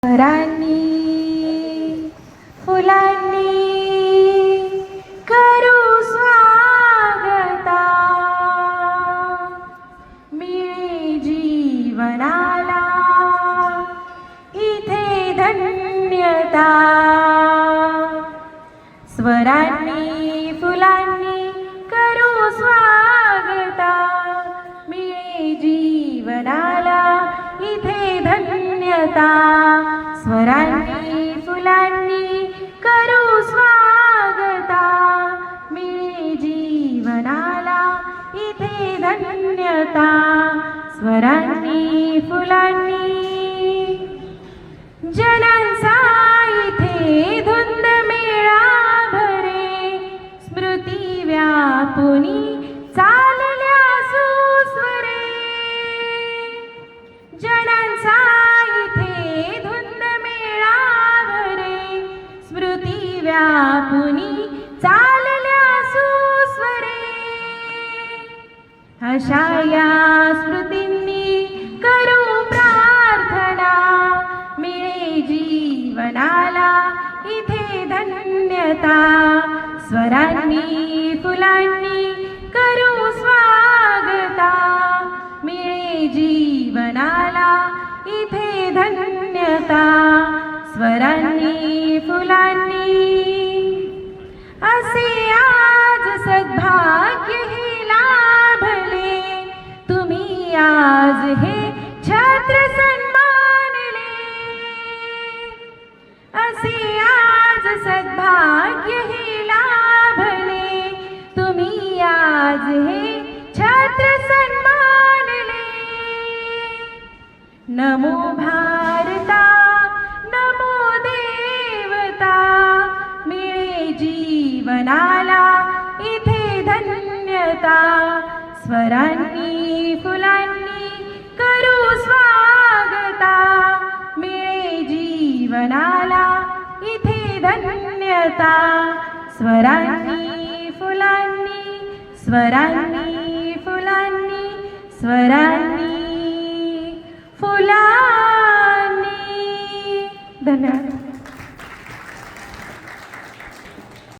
स्वरांनी फुलांनी करू स्वागता, मिळे जीवनाला इथे धन्यता. स्वरांनी फुलांनी करू स्वागता, मिळे जीवनाला इथे धन्यता. स्वरांनी फुलांनी करू स्वागता, मिळे जीवनाला इथे धन्यता. स्वरांनी फुलांनी जनांचा इथे धुंद मेळा भरे, स्मृती व्यापुनी चालल्या सुस्वरे. जनांचा इथे धुंद मेळा भरे, स्मृती व्यापुनी चालल्या सुस्वरे. अशा या स्मृतींनी करू प्रार्थना, मिळे जीवनाला इथे धन्यता. स्वरांनी फुलांनी करू स्वागता, मिळे जीवनाला इथे धन्यता. स्वरांनी फुलांनी असे आज सद्भाग्य हे लाभले, तुम्ही आज हे छत्र सन्मानले. असे आज सद्भाग्य हे लाभले, तुम्ही आज हे छत्र सन्मानले. नमो भारता नमो देवता, मिळे जीवनाला इथे धन्यता. स्वरांनी फुलांनी करू स्वागता, मिळे जीवनाला इथे धन्यता. स्वरांनी फुलांनी, स्वरांनी फुलांनी, स्वरांनी फुलांनी. धन्यवाद.